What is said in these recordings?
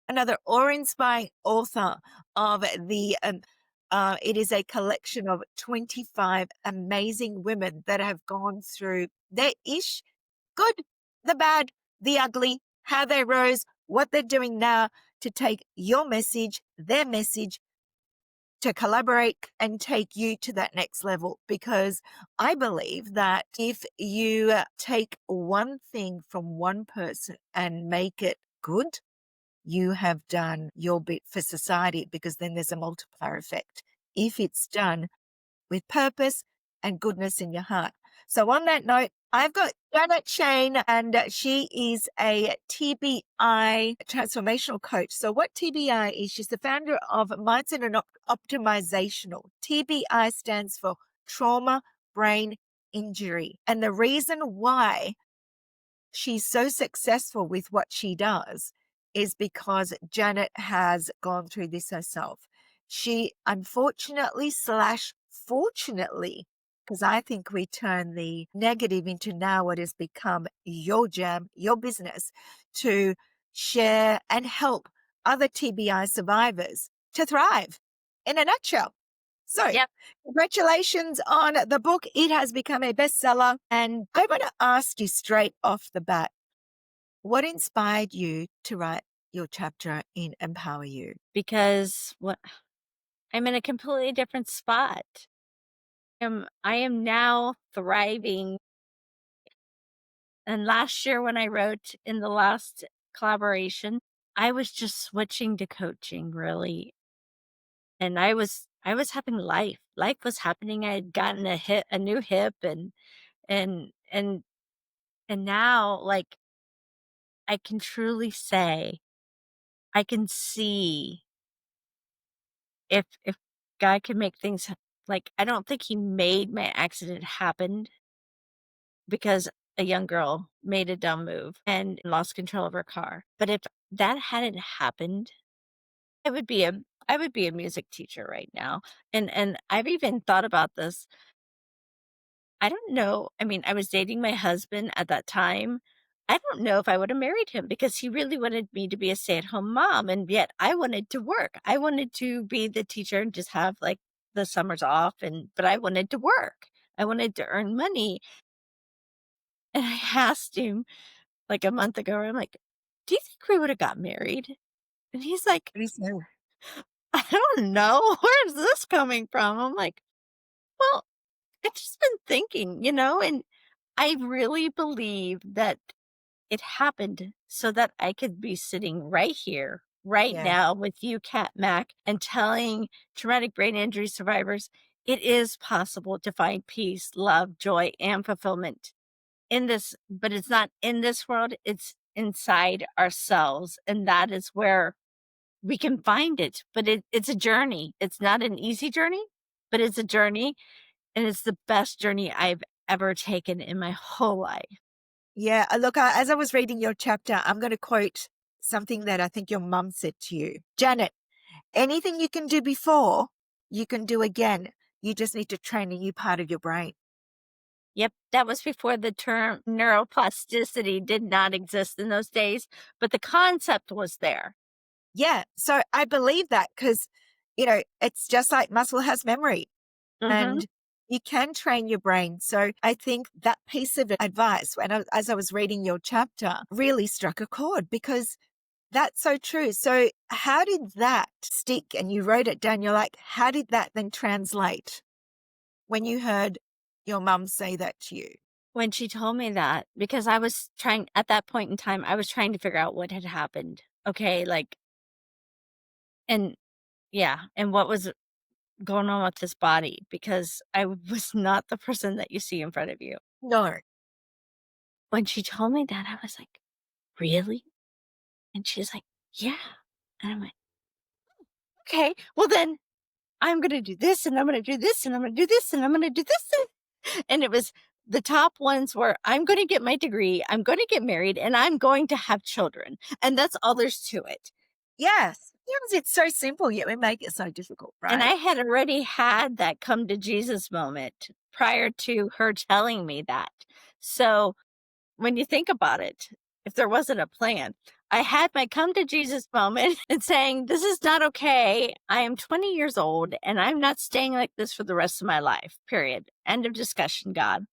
another awe-inspiring author of it is a collection of 25 amazing women that have gone through their ish, good, the bad, the ugly, how they rose, what they're doing now to take your message, their message, to collaborate and take you to that next level. Because I believe that if you take one thing from one person and make it good, you have done your bit for society, because then there's a multiplier effect if it's done with purpose and goodness in your heart. So on that note, I've got Janet Shane, and she is a TBI transformational coach. So what TBI is, she's the founder of Mindset and Optimizational. TBI stands for Trauma Brain Injury. And the reason why she's so successful with what she does is because Janet has gone through this herself. She unfortunately / fortunately, because I think we turn the negative into now what has become your jam, your business, to share and help other TBI survivors to thrive in a nutshell. So, Yep. congratulations on the book. It has become a bestseller. And I want to ask you straight off the bat, what inspired you to write your chapter in Empower You? Because I'm in a completely different spot. I am now thriving. And last year when I wrote in the last collaboration, I was just switching to coaching really. And I was having life. Life was happening. I had gotten a new hip and and and now like I can truly say I can see if God can make things like I don't think he made my accident happen because a young girl made a dumb move and lost control of her car. But if that hadn't happened, I would be a music teacher right now. And I've even thought about this. I don't know. I mean, I was dating my husband at that time. I don't know if I would have married him because he really wanted me to be a stay-at-home mom, and yet I wanted to work. I wanted to be the teacher and just have, like, the summers off, but I wanted to work. I wanted to earn money, and I asked him, like, a month ago, I'm like, "Do you think we woulda got married?" And he's like, What do you say? "I don't know. Where's this coming from?" I'm like, "Well, I've just been thinking, and I really believe that it happened so that I could be sitting right here, right Yeah. now with you, Kat Mak, and telling traumatic brain injury survivors it is possible to find peace, love, joy, and fulfillment in this, but it's not in this world, it's inside ourselves. And that is where we can find it. But it's a journey. It's not an easy journey, but it's a journey. And it's the best journey I've ever taken in my whole life. Yeah. Look, as I was reading your chapter, I'm going to quote something that I think your mum said to you. Janet, anything you can do before, you can do again. You just need to train a new part of your brain. Yep, that was before the term neuroplasticity did not exist in those days, but the concept was there. Yeah. So I believe that because, it's just like muscle has memory. Mhm. And you can train your brain. So I think that piece of advice, as I was reading your chapter, really struck a chord because that's so true. So how did that stick? And you wrote it down. You're like, how did that then translate when you heard your mum say that to you? When she told me that, because I was trying at that point in time, I was trying to figure out what had happened. Okay, like and yeah, and what was going on with this body because I was not the person that you see in front of you. No. When she told me that, I was like, "Really?" And she's like, "Yeah." And I'm like, "Okay, well then I'm gonna do this, and I'm gonna do this, and I'm gonna do this, and I'm gonna do this." And it was the top ones were, "I'm gonna get my degree, I'm gonna get married, and I'm going to have children." And that's all there's to it. Yes. Yes, it's so simple, yet we make it so difficult, And right? I had already had that come to Jesus moment prior to her telling me that. So when you think about it, if there wasn't a plan, I had my come to Jesus moment and saying, "This is not okay. I am 20 years old and I'm not staying like this for the rest of my life. Period. End of discussion, God."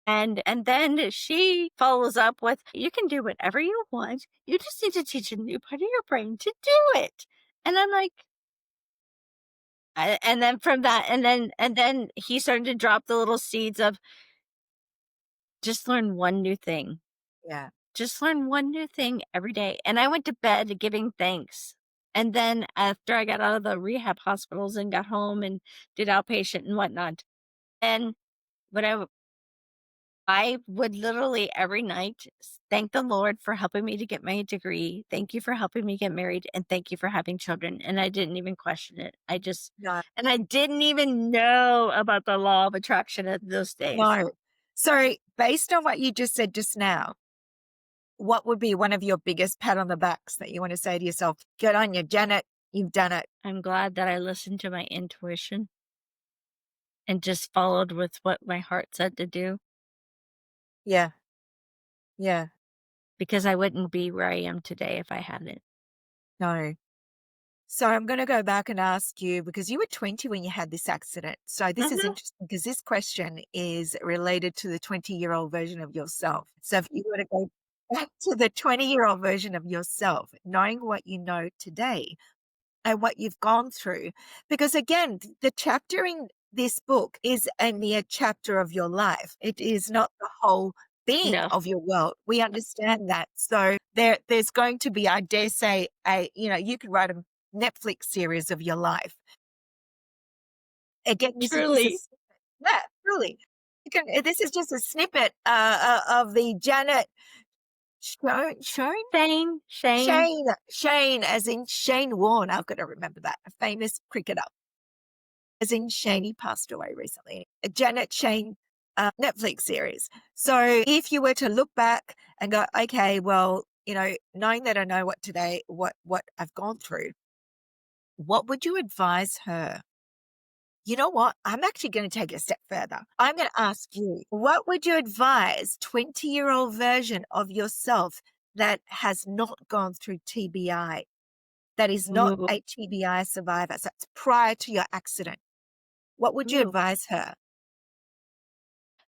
And then she follows up with, "You can do whatever you want. You just need to teach a new part of your brain to do it." And I'm like, and then from that, and then he started to drop the little seeds of just learn one new thing. Yeah. Just learn one new thing every day. And I went to bed giving thanks. And then after I got out of the rehab hospitals and got home and did outpatient and whatnot, and what I would literally every night thank the Lord for helping me to get my degree. Thank you for helping me get married, and thank you for having children. And I didn't even question it. No, And I didn't even know about the law of attraction at those days. no. So, based on what you just said just now, what would be one of your biggest pat on the backs that you want to say to yourself? Good on you, Janet. You've done it. I'm glad that I listened to my intuition and just followed with what my heart said to do, Yeah. Yeah. because I wouldn't be where I am today if I hadn't. No. So I'm going to go back and ask you because you were 20 when you had this accident. So this is Mhm. interesting because this question is related to the 20-year-old version of yourself. So if you were to go back to the 20-year-old version of yourself, knowing what you know today and what you've gone through, because again, the chapter in this book is only a chapter of your life. It is not the whole being No, of your world. We understand that. So there's going to be, I dare say, you could write a Netflix series of your life. Again, this is just a truly. snippet. Yeah, truly. This is just a snippet of the Janet Schoen, Shane, Shane, as in Shane Warne. I've got to remember that, a famous cricketer. As in Shane, he passed away recently. A Janet Shane Netflix series. So if you were to look back and go, okay, well, knowing that I know what I've gone through, what would you advise her? You know what? I'm actually going to take it a step further. I'm going to ask you, what would you advise 20-year-old version of yourself that has not gone through TBI, that is not ooh, a TBI survivor, so it's prior to your accident? What would you ooh. advise her?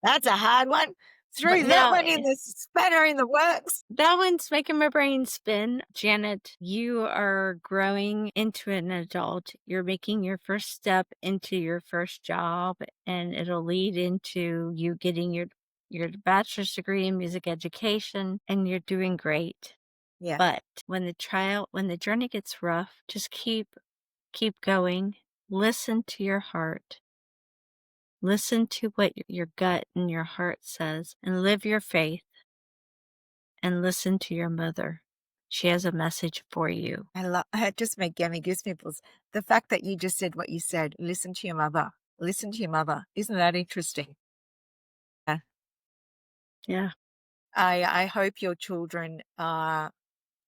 That's a hard one. But Threw that no, one in the spanner in the works. that one's making my brain spin. Janet, you are growing into an adult. You're making your first step into your first job, and it'll lead into you getting your bachelor's degree in music education, and you're doing great. Yeah, But when the journey gets rough, just keep going. Listen to your heart. Listen to what your gut and your heart says, and live your faith, and listen to your mother. She has a message for you. it just made gave me goosebumps. The fact that you just said what you said, listen to your mother. Listen to your mother. Isn't that interesting? Yeah. Yeah. I hope your children are,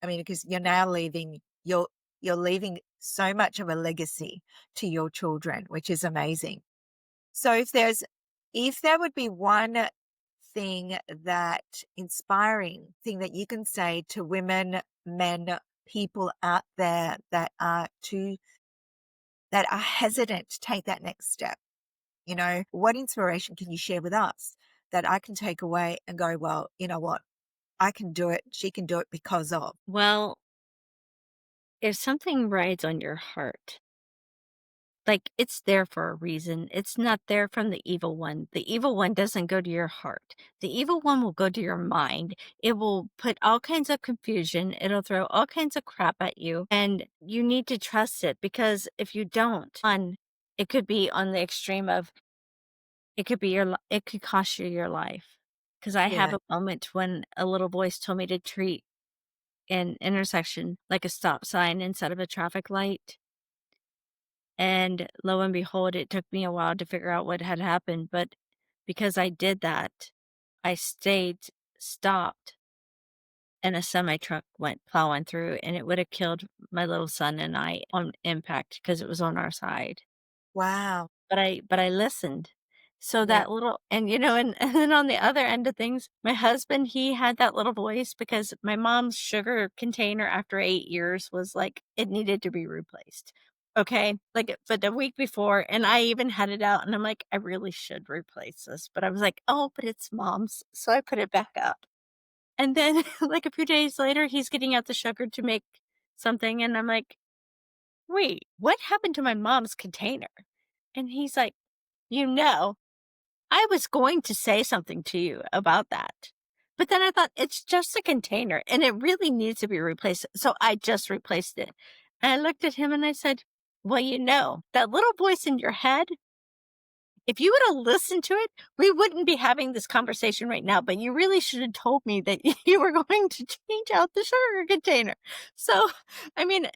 I mean, because you're now leaving, you're leaving so much of a legacy to your children, which is amazing. So if there would be one thing that inspiring thing that you can say to women, men, people out there that are hesitant to take that next step, what inspiration can you share with us that I can take away and go, well, you know what? I can do it. She can do it because of. Well, if something rides on your heart, like, it's there for a reason. It's not there from the evil one. The evil one doesn't go to your heart. The evil one will go to your mind. It will put all kinds of confusion. It'll throw all kinds of crap at you, and you need to trust it, because if you don't, it could be on the extreme of it could cost you your life. Because I have Yeah. a moment when a little voice told me to treat an intersection like a stop sign instead of a traffic light. And lo and behold, it took me a while to figure out what had happened, but because I did that, I stayed stopped, and a semi truck went plowing through, and it would have killed my little son and I on impact because it was on our side. Wow. But I listened, So Yeah. that little and, and then on the other end of things, my husband, he had that little voice because my mom's sugar container after 8 years was like, it needed to be replaced. Okay? Like, but the week before, and I even had it out and I'm like, I really should replace this. But I was like, oh, but it's mom's. So I put it back up. And then like a few days later, he's getting out the sugar to make something. And I'm like, wait, what happened to my mom's container? And he's like, you know, I was going to say something to you about that. But then I thought it's just a container and it really needs to be replaced. So I just replaced it. And I looked at him and I said, well, that little voice in your head, if you would have listened to it, we wouldn't be having this conversation right now. But you really should have told me that you were going to change out the sugar container. So, I mean,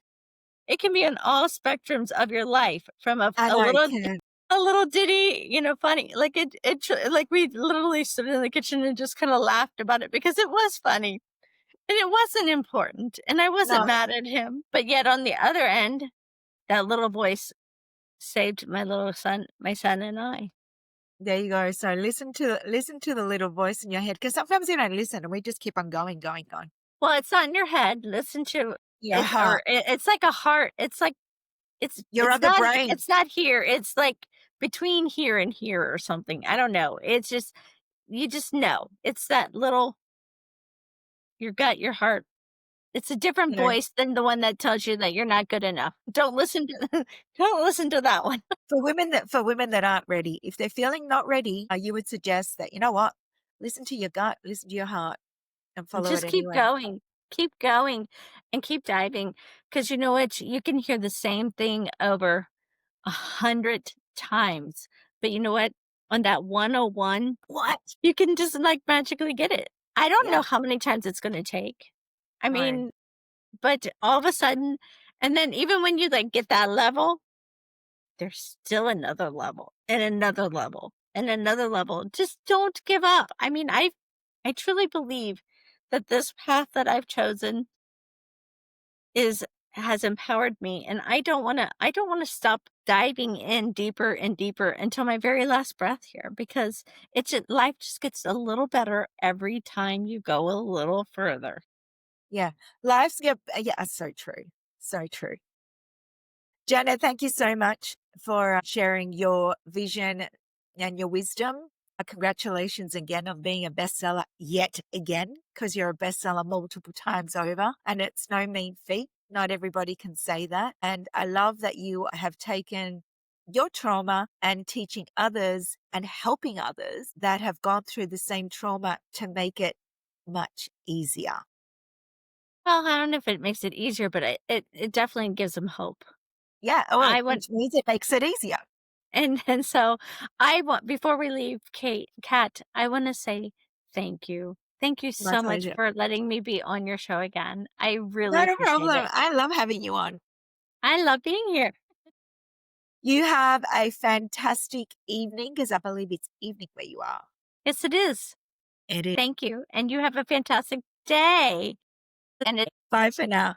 it can be on all spectrums of your life from I a know it little can. a little ditty, funny. Like like we literally stood in the kitchen and just kind of laughed about it because it was funny and it wasn't important and I wasn't No, mad at him. But yet on the other end, that little voice saved my son and I. there you go. So listen to the little voice in your head, because sometimes you don't listen and we just keep on going, going, going. Well, it's not in your head. Listen to Your it, or heart, it's like a heart. It's like your other brain. it's not here. It's like between here and here or something. I don't know. It's just you just know. It's that little your gut, your heart. It's a different You know, voice than the one that tells you that you're not good enough. Don't listen to don't listen to that one. for women that aren't ready, if they're feeling not ready, you would suggest that, you know what? Listen to your gut, listen to your heart, and follow it Just anyway. keep going, and keep diving. Because you know what? You can hear the same thing over 100 times, but you know what? On that 101, What? you can just, like, magically get it. I don't Yeah. know how many times it's gonna take. I No. mean, but all of a sudden and then even when you, like, get that level, there's still another level, and another level, and another level. Just don't give up. I mean, I truly believe that this path that I've chosen is has empowered me, and I don't wanna stop diving in deeper and deeper until my very last breath here because life just gets a little better every time you go a little further. Yeah. Yeah, so true. So true. Janet, thank you so much for sharing your vision and your wisdom. Congratulations again on being a bestseller yet again, because you're a bestseller multiple times over, and it's no mean feat. Not everybody can say that. And I love that you have taken your trauma and teaching others and helping others that have gone through the same trauma to make it much easier. Well, I don't know if it makes it easier, but it definitely gives them hope. Yeah. Oh, I want which means it makes it easier. and so I want before we leave, Kat, I wanna say thank you. Thank you My so much pleasure. for letting me be on your show again. I really Not a appreciate problem. it. I love having you on. I love being here. You have a fantastic evening, because I believe it's evening where you are. Yes, it is. It is. Thank you, and you have a fantastic day. And it Bye for now.